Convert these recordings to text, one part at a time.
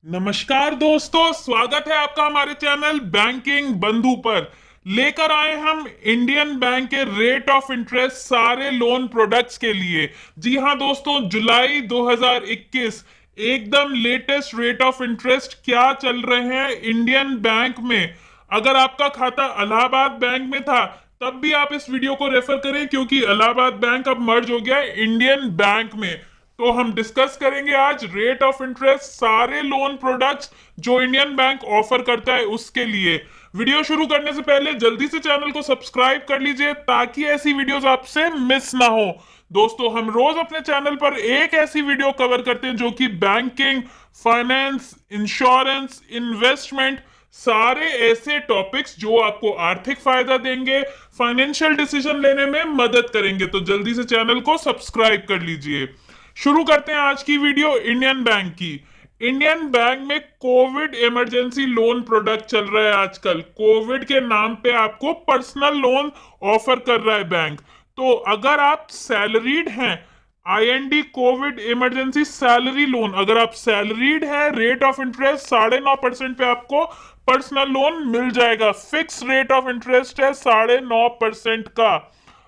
नमस्कार दोस्तों, स्वागत है आपका हमारे चैनल बैंकिंग बंधु पर। लेकर आए हम इंडियन बैंक के रेट ऑफ इंटरेस्ट सारे लोन प्रोडक्ट्स के लिए। जी हां दोस्तों, जुलाई 2021 एकदम लेटेस्ट रेट ऑफ इंटरेस्ट क्या चल रहे हैं इंडियन बैंक में। अगर आपका खाता इलाहाबाद बैंक में था तब भी आप इस वीडियो को रेफर करें, क्योंकि इलाहाबाद बैंक अब मर्ज हो गया है इंडियन बैंक में। तो हम डिस्कस करेंगे आज रेट ऑफ इंटरेस्ट सारे लोन प्रोडक्ट्स जो इंडियन बैंक ऑफर करता है उसके लिए। वीडियो शुरू करने से पहले जल्दी से चैनल को सब्सक्राइब कर लीजिए ताकि ऐसी वीडियोस आपसे मिस ना हो। दोस्तों, हम रोज अपने चैनल पर एक ऐसी वीडियो कवर करते हैं जो कि बैंकिंग, फाइनेंस, इंश्योरेंस, इन्वेस्टमेंट, सारे ऐसे टॉपिक्स जो आपको आर्थिक फायदा देंगे, फाइनेंशियल डिसीजन लेने में मदद करेंगे। तो जल्दी से चैनल को सब्सक्राइब कर लीजिए। शुरू करते हैं आज की वीडियो इंडियन बैंक की। इंडियन बैंक में कोविड इमरजेंसी लोन प्रोडक्ट चल रहा है आजकल। कोविड के नाम पे आपको पर्सनल लोन ऑफर कर रहा है बैंक। तो अगर आप सैलरीड हैं, IND Covid emergency salary loan, अगर आप सैलरीड हैं, रेट ऑफ इंटरेस्ट 9.5% पे आपको पर्सनल लोन मिल जाएगा। फिक्स रेट ऑफ इंटरेस्ट है 9.5% का।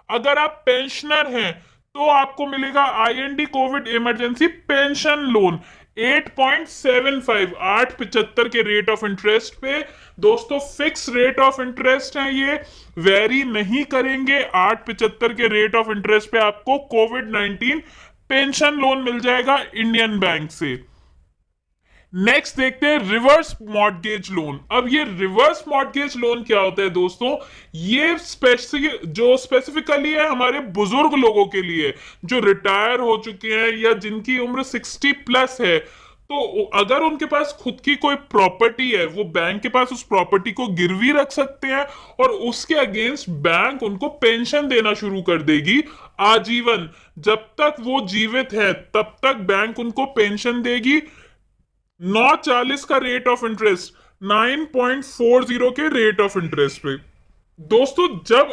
अगर आप पेंशनर हैं तो आपको मिलेगा IND Covid emergency pension loan 8.75 8.75 के रेट ऑफ इंटरेस्ट पे। दोस्तों, फिक्स रेट ऑफ इंटरेस्ट है, ये वेरी नहीं करेंगे। 8.75 के रेट ऑफ इंटरेस्ट पे आपको कोविड 19 पेंशन लोन मिल जाएगा इंडियन बैंक से। नेक्स्ट देखते हैं रिवर्स मॉर्टगेज लोन। अब ये रिवर्स मॉर्टगेज लोन क्या होता है दोस्तों? ये स्पेसिफिकली है हमारे बुजुर्ग लोगों के लिए जो रिटायर हो चुके हैं या जिनकी उम्र 60 प्लस है। तो अगर उनके पास खुद की कोई प्रॉपर्टी है, वो बैंक के पास उस प्रॉपर्टी को गिरवी रख सकते हैं और उसके अगेंस्ट बैंक उनको पेंशन देना शुरू कर देगी आजीवन। जब तक वो जीवित है तब तक बैंक उनको पेंशन देगी। 9.40 का रेट ऑफ इंटरेस्ट, 9.40 के रेट ऑफ इंटरेस्ट पे। दोस्तों, जब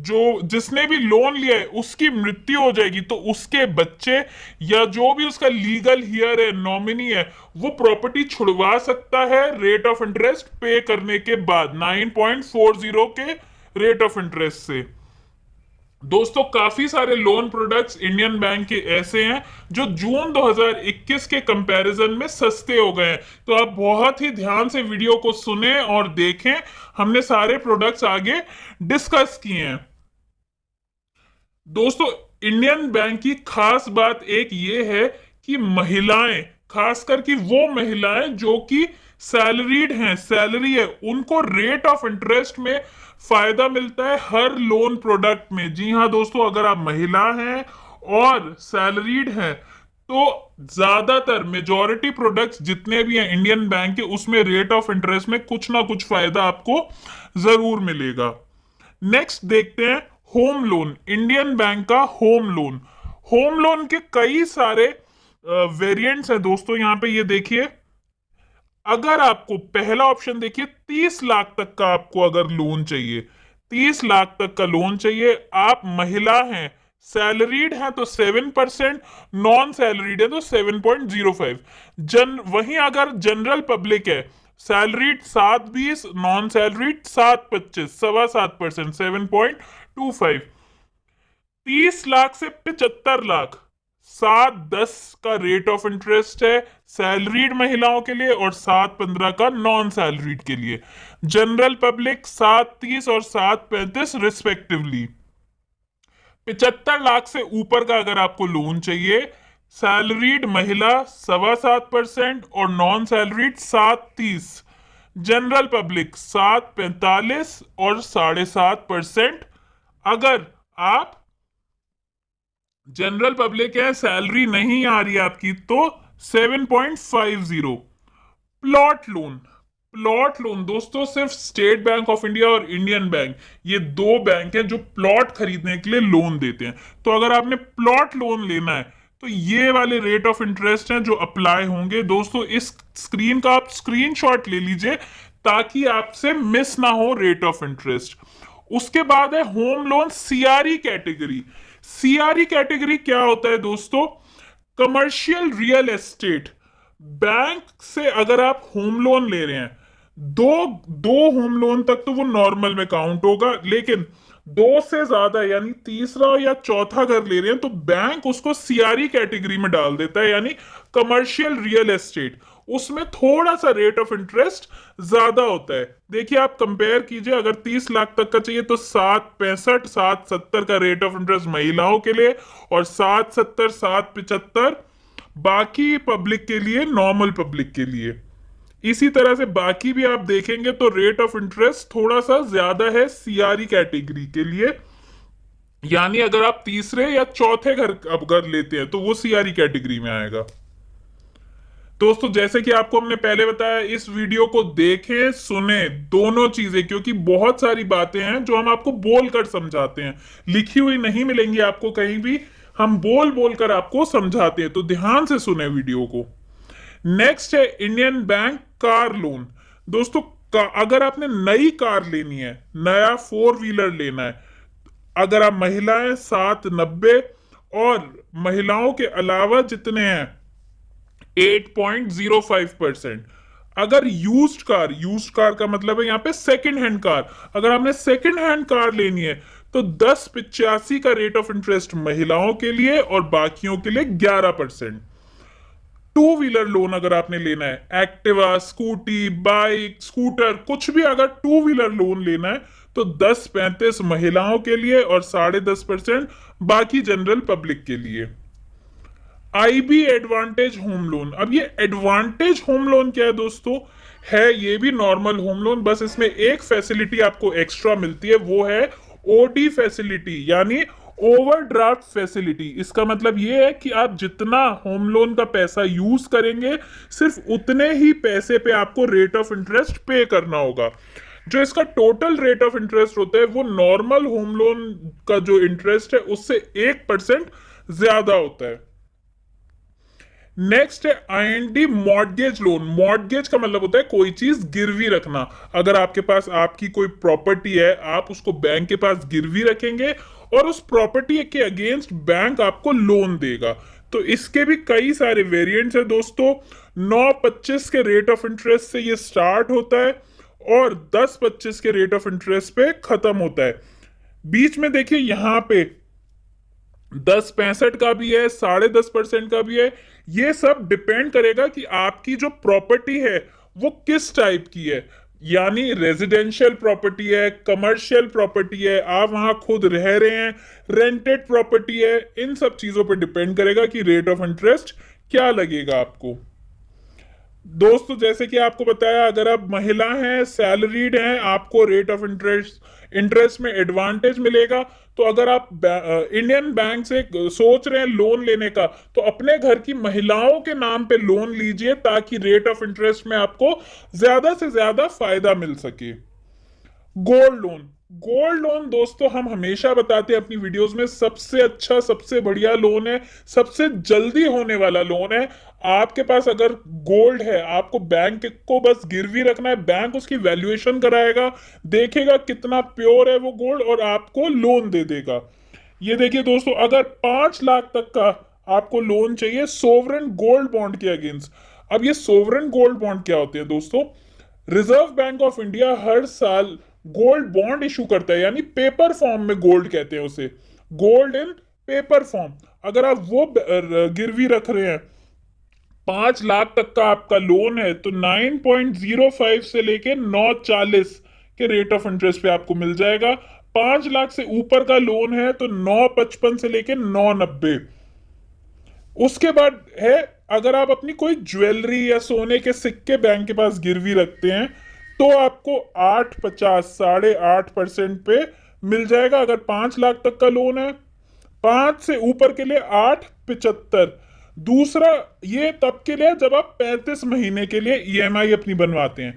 जो जिसने भी लोन लिया है उसकी मृत्यु हो जाएगी तो उसके बच्चे या जो भी उसका लीगल हियर है, नॉमिनी है, वो प्रॉपर्टी छुड़वा सकता है रेट ऑफ इंटरेस्ट पे करने के बाद 9.40 के रेट ऑफ इंटरेस्ट से। दोस्तों, काफी सारे लोन प्रोडक्ट्स इंडियन बैंक के ऐसे हैं जो जून 2021 के कंपैरिजन में सस्ते हो गए हैं। तो आप बहुत ही ध्यान से वीडियो को सुने और देखें, हमने सारे प्रोडक्ट्स आगे डिस्कस किए हैं। दोस्तों, इंडियन बैंक की खास बात एक ये है कि महिलाएं, खासकर कि वो महिलाएं जो कि सैलरीड हैं, सैलरी है, उनको रेट ऑफ इंटरेस्ट में फायदा मिलता है हर लोन प्रोडक्ट में। जी हां दोस्तों, अगर आप महिला हैं और सैलरीड हैं तो ज्यादातर मेजॉरिटी प्रोडक्ट्स जितने भी हैं इंडियन बैंक के, उसमें रेट ऑफ इंटरेस्ट में कुछ ना कुछ फायदा आपको जरूर मिलेगा। नेक्स्ट देखते हैं होम लोन। इंडियन बैंक का होम लोन, होम लोन के कई सारे वेरिएंट्स हैं दोस्तों। यहां पे ये देखिए, अगर आपको पहला ऑप्शन देखिए, 30 लाख तक का आपको अगर लोन चाहिए, 30 लाख तक का लोन चाहिए, आप महिला हैं, सैलरीड है तो 7%, नॉन सैलरीड है तो 7.05। वहीं अगर जनरल पब्लिक है, सैलरीड 7.20, नॉन सैलरीड 7.25, 7.25%, 7.25। 30 लाख से 75 लाख, 7.10 का रेट ऑफ इंटरेस्ट है सैलरीड महिलाओं के लिए और 7.15 का नॉन सैलरीड के लिए। जनरल पब्लिक 7.30 और 7.35 रिस्पेक्टिवली। 75 लाख से ऊपर का अगर आपको लोन चाहिए, सैलरीड महिला 7.25% और नॉन सैलरीड 7.30। जनरल पब्लिक 7.45 और 7.5%। अगर आप जनरल पब्लिक है, सैलरी नहीं आ रही आपकी, तो 7.50। प्लॉट लोन, प्लॉट लोन दोस्तों सिर्फ स्टेट बैंक ऑफ इंडिया और इंडियन बैंक, ये दो बैंक हैं जो प्लॉट खरीदने के लिए लोन देते हैं। तो अगर आपने प्लॉट लोन लेना है तो ये वाले रेट ऑफ इंटरेस्ट हैं जो अप्लाई होंगे। दोस्तों, इस स्क्रीन का आप स्क्रीनशॉट ले लीजिए ताकि आपसे मिस ना हो रेट ऑफ इंटरेस्ट। उसके बाद है home loan CRE category. CRE category क्या होता है दोस्तों? Commercial real estate. बैंक से अगर आप होम लोन ले रहे हैं, दो दो होम लोन तक तो वो नॉर्मल में काउंट होगा, लेकिन दो से ज्यादा यानी तीसरा या चौथा घर ले रहे हैं तो बैंक उसको सीआरई कैटेगरी में डाल देता है, यानी कमर्शियल रियल एस्टेट। उसमें थोड़ा सा रेट ऑफ इंटरेस्ट ज्यादा होता है। देखिए आप कंपेयर कीजिए, अगर 30 लाख तक का चाहिए तो 7.65 7.70 का रेट ऑफ इंटरेस्ट महिलाओं के लिए, और 7.70 7.75 बाकी पब्लिक के लिए, नॉर्मल पब्लिक के लिए। इसी तरह से बाकी भी आप देखेंगे तो रेट ऑफ इंटरेस्ट थोड़ा सा ज्यादा है सीआरई कैटेगरी के लिए, यानी अगर आप तीसरे या चौथे घर अब घर लेते हैं तो वो सीआरई कैटेगरी में आएगा। दोस्तों जैसे कि आपको हमने पहले बताया, इस वीडियो को देखें सुने दोनों चीजें, क्योंकि बहुत सारी बातें हैं जो हम आपको बोल कर समझाते हैं, लिखी हुई नहीं मिलेंगी आपको कहीं भी, हम बोल बोल कर आपको समझाते हैं, तो ध्यान से सुने वीडियो को। नेक्स्ट है इंडियन बैंक कार लोन। दोस्तों अगर आपने नई कार लेनी है, नया 4 व्हीलर लेना है, अगर आप महिला हैं 790, और महिलाओं के अलावा जितने हैं 8.05%। अगर यूज्ड कार का मतलब है यहाँ पे सेकंड हैंड कार, अगर आपने सेकंड हैंड कार लेनी है तो 10.85 का रेट ऑफ इंटरेस्ट महिलाओं के लिए और बाकियों के लिए 11%। 2 व्हीलर लोन अगर आपने लेना है, एक्टिवा, स्कूटी, बाइक, स्कूटर, कुछ भी अगर 2 व्हीलर लोन लेना है तो 10.35 महिलाओं के लिए और 10.5% बाकी जनरल पब्लिक के लिए। IB advantage home loan. अब ये एडवांटेज होम लोन क्या है दोस्तों? है ये भी नॉर्मल होम लोन, बस इसमें एक फैसिलिटी आपको एक्स्ट्रा मिलती है, वो है ओडी फैसिलिटी, यानी ओवरड्राफ्ट फैसिलिटी। इसका मतलब ये है कि आप जितना होम लोन का पैसा यूज करेंगे, सिर्फ उतने ही पैसे पे आपको रेट ऑफ इंटरेस्ट पे करना होगा। जो इसका टोटल रेट ऑफ इंटरेस्ट होता है वो नॉर्मल होम लोन का जो इंटरेस्ट है उससे 1% ज्यादा होता है। नेक्स्ट है आईएनडी मॉर्गेज लोन। मॉर्गेज का मतलब होता है कोई चीज गिरवी रखना। अगर आपके पास आपकी कोई प्रॉपर्टी है, आप उसको बैंक के पास गिरवी रखेंगे और उस प्रॉपर्टी के अगेंस्ट बैंक आपको लोन देगा। तो इसके भी कई सारे वेरिएंट्स है दोस्तों। 9.25 के रेट ऑफ इंटरेस्ट से ये स्टार्ट होता है और 10.25 के रेट ऑफ इंटरेस्ट पे खत्म होता है। बीच में देखिए यहां पे 10.65 का भी है, 10.5% का भी है। ये सब डिपेंड करेगा कि आपकी जो प्रॉपर्टी है वो किस टाइप की है, यानी रेजिडेंशियल प्रॉपर्टी है, कमर्शियल प्रॉपर्टी है, आप वहां खुद रह रहे हैं, रेंटेड प्रॉपर्टी है, इन सब चीजों पर डिपेंड करेगा कि रेट ऑफ इंटरेस्ट क्या लगेगा आपको। दोस्तों जैसे कि आपको बताया, अगर आप महिला हैं, सैलरीड हैं, आपको रेट ऑफ इंटरेस्ट में एडवांटेज मिलेगा। तो अगर आप इंडियन बैंक से सोच रहे हैं लोन लेने का, तो अपने घर की महिलाओं के नाम पे लोन लीजिए ताकि रेट ऑफ इंटरेस्ट में आपको ज्यादा से ज्यादा फायदा मिल सके। Gold loan. गोल्ड लोन दोस्तों हम हमेशा बताते हैं अपनी वीडियोस में, सबसे अच्छा, सबसे बढ़िया लोन है, सबसे जल्दी होने वाला लोन है। आपके पास अगर गोल्ड है, आपको बैंक को बस गिरवी रखना है, बैंक उसकी वैल्यूएशन कराएगा, देखेगा कितना प्योर है वो गोल्ड और आपको लोन दे देगा। ये देखिए दोस्तों, अगर 5 लाख तक का आपको लोन चाहिए सोवरेन गोल्ड बॉन्ड के अगेंस्ट। अब ये सोवरेन गोल्ड बॉन्ड क्या होते हैं दोस्तों? रिजर्व बैंक ऑफ इंडिया हर साल गोल्ड बॉन्ड इशू करता है, यानी पेपर फॉर्म में गोल्ड कहते हैं उसे, गोल्ड इन पेपर फॉर्म। अगर आप वो गिरवी रख रहे हैं, 5 लाख तक का आपका लोन है, तो 9.05 से लेके 9.40 के रेट ऑफ इंटरेस्ट पे आपको मिल जाएगा। 5 लाख से ऊपर का लोन है तो 9.55 से लेके 9.90। उसके बाद है, अगर आप अपनी कोई ज्वेलरी या सोने के सिक्के बैंक के पास गिरवी रखते हैं तो आपको 8.50 8.5% पे मिल जाएगा, अगर 5 लाख तक का लोन है। 5 से ऊपर के लिए 8.75। दूसरा ये तब के लिए जब आप 35 महीने के लिए ईएमआई अपनी बनवाते हैं।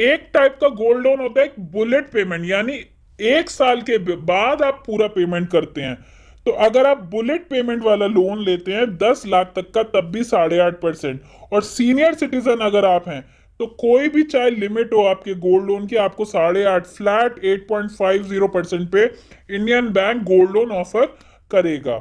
एक टाइप का गोल्ड लोन होता है एक बुलेट पेमेंट, यानी 1 साल के बाद आप पूरा पेमेंट करते हैं। तो अगर आप बुलेट पेमेंट वाला लोन लेते हैं 10 लाख तक का, तब भी 8.5%। और सीनियर सिटीजन अगर आप हैं तो कोई भी चाहे लिमिट हो आपके गोल्ड लोन की, आपको 8.5 फ्लैट 8.50% पे Indian bank gold loan offer करेगा।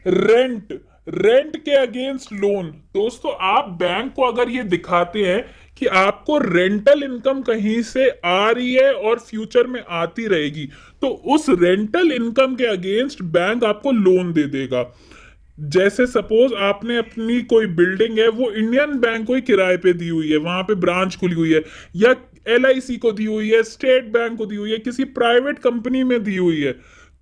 रेंट रेंट के अगेंस्ट लोन। दोस्तों आप बैंक को अगर ये दिखाते हैं कि आपको रेंटल इनकम कहीं से आ रही है और फ्यूचर में आती रहेगी, तो उस रेंटल इनकम के अगेंस्ट बैंक आपको लोन दे देगा। जैसे सपोज आपने अपनी कोई बिल्डिंग है, वो इंडियन बैंक को ही किराए पे दी हुई है, वहां पे ब्रांच खुली हुई है, या एलआईसी को दी हुई है, स्टेट बैंक को दी हुई है, किसी प्राइवेट कंपनी में दी हुई है,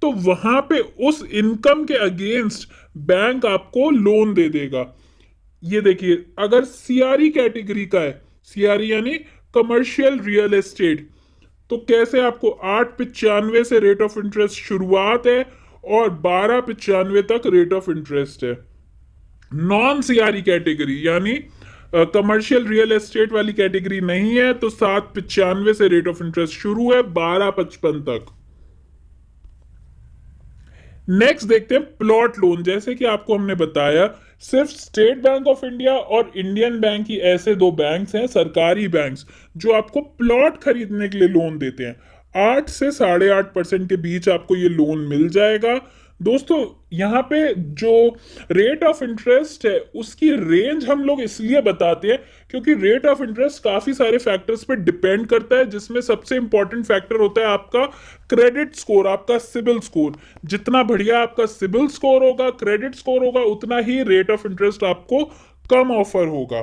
तो वहां पे उस इनकम के अगेंस्ट बैंक आपको लोन दे देगा। ये देखिए, अगर सीआरई कैटेगरी का है, सीआरई यानी कमर्शियल रियल एस्टेट, तो कैसे आपको 8.95 से रेट ऑफ इंटरेस्ट शुरुआत है और 12.95 तक रेट ऑफ इंटरेस्ट है। नॉन सीआरई कैटेगरी यानी कमर्शियल रियल एस्टेट वाली कैटेगरी नहीं है, तो 7.95 से रेट ऑफ इंटरेस्ट शुरू है, 12.55 तक। नेक्स्ट देखते हैं प्लॉट लोन। जैसे कि आपको हमने बताया, सिर्फ स्टेट बैंक ऑफ इंडिया और इंडियन बैंक ही ऐसे दो बैंक्स हैं, सरकारी बैंक्स, जो आपको प्लॉट खरीदने के लिए लोन देते हैं। 8 से 8.5% के बीच आपको ये लोन मिल जाएगा। दोस्तों यहाँ पे जो रेट ऑफ इंटरेस्ट है उसकी रेंज हम लोग इसलिए बताते हैं क्योंकि रेट ऑफ इंटरेस्ट काफी सारे फैक्टर्स पे डिपेंड करता है, जिसमें सबसे इंपॉर्टेंट फैक्टर होता है आपका क्रेडिट स्कोर, आपका सिबिल स्कोर। जितना बढ़िया आपका सिबिल स्कोर होगा, क्रेडिट स्कोर होगा, उतना ही रेट ऑफ इंटरेस्ट आपको कम ऑफर होगा।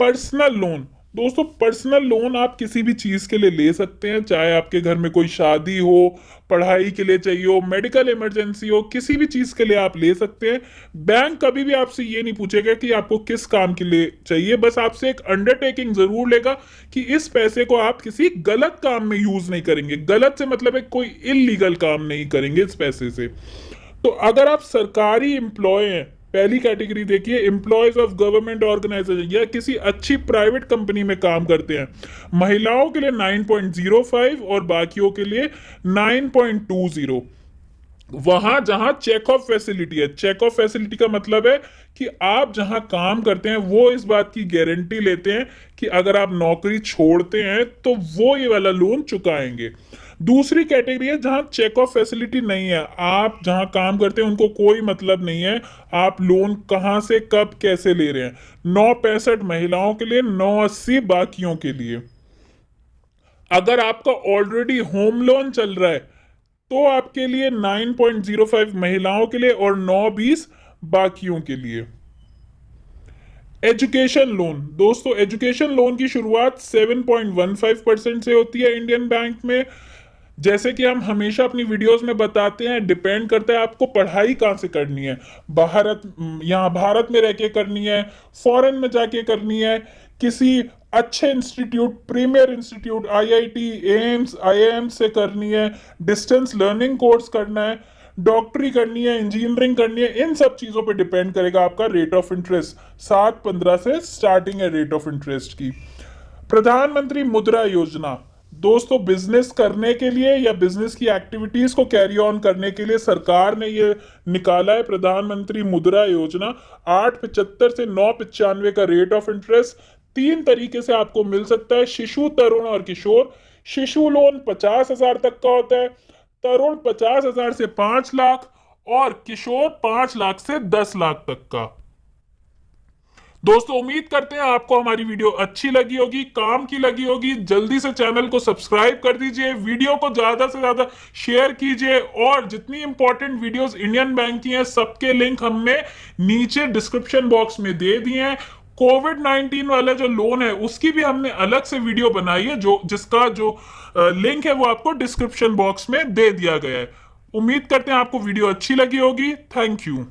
Personal loan. दोस्तों पर्सनल लोन आप किसी भी चीज के लिए ले सकते हैं, चाहे आपके घर में कोई शादी हो, पढ़ाई के लिए चाहिए हो, मेडिकल इमरजेंसी हो, किसी भी चीज के लिए आप ले सकते हैं। बैंक कभी भी आपसे ये नहीं पूछेगा कि आपको किस काम के लिए चाहिए, बस आपसे एक अंडरटेकिंग जरूर लेगा कि इस पैसे को आप किसी गलत काम में यूज नहीं करेंगे। गलत से मतलब है कोई इलीगल काम नहीं करेंगे इस पैसे से। तो अगर आप सरकारी एम्प्लॉय हैं, पहली कैटेगरी देखिए, एम्प्लॉयज ऑफ गवर्नमेंट ऑर्गेनाइजेशन या किसी अच्छी प्राइवेट कंपनी में काम करते हैं, महिलाओं के लिए 9.05 और बाकियों के लिए 9.20। वहां जहां चेक ऑफ फैसिलिटी है, चेक ऑफ फैसिलिटी का मतलब है कि आप जहां काम करते हैं वो इस बात की गारंटी लेते हैं कि अगर आप नौकरी छोड़ते हैं तो वो ये वाला लोन चुकाएंगे। दूसरी कैटेगरी है जहां चेक ऑफ फैसिलिटी नहीं है, आप जहां काम करते हैं उनको कोई मतलब नहीं है आप लोन कहां से कब कैसे ले रहे हैं। 9.65 महिलाओं के लिए, 9.80 बाकियों के लिए। अगर आपका ऑलरेडी होम लोन चल रहा है तो आपके लिए 9.05 महिलाओं के लिए और 9.20 बाकियों के लिए। Education loan. दोस्तों एजुकेशन लोन की शुरुआत 7.15% से होती है इंडियन बैंक में। जैसे कि हम हमेशा अपनी वीडियोस में बताते हैं, डिपेंड करता है आपको पढ़ाई कहाँ से करनी है, यहाँ भारत में रह के करनी है, फॉरेन में जाके करनी है, किसी अच्छे institute, premier institute, IIT, AIIMS, IIM से करनी है, डिस्टेंस लर्निंग कोर्स करना है, डॉक्टरी करनी है, इंजीनियरिंग करनी है, इन सब चीजों पे डिपेंड करेगा आपका रेट ऑफ इंटरेस्ट। 7.15 से स्टार्टिंग है रेट ऑफ इंटरेस्ट की। प्रधानमंत्री मुद्रा योजना। दोस्तों बिजनेस करने के लिए या बिजनेस की एक्टिविटीज को कैरी ऑन करने के लिए सरकार ने ये निकाला है प्रधानमंत्री मुद्रा योजना। 8.75 से 9.95 का रेट ऑफ इंटरेस्ट 3 तरीके से आपको मिल सकता है, शिशु, तरुण और किशोर। शिशु लोन 50,000 तक का होता है, तरुण 50,000 से 5 लाख और किशोर 5 लाख से 10 लाख तक का। दोस्तों उम्मीद करते हैं आपको हमारी वीडियो अच्छी लगी होगी, काम की लगी होगी। जल्दी से चैनल को सब्सक्राइब कर दीजिए, वीडियो को ज्यादा से ज्यादा शेयर कीजिए, और जितनी इंपॉर्टेंट वीडियोस इंडियन बैंक की हैं सबके लिंक हमने नीचे डिस्क्रिप्शन बॉक्स में दे दिए हैं। कोविड-19 वाला जो लोन है उसकी भी हमने अलग से वीडियो बनाई है, जिसका जो लिंक है वो आपको डिस्क्रिप्शन बॉक्स में दे दिया गया है। उम्मीद करते हैं आपको वीडियो अच्छी लगी होगी। Thank you.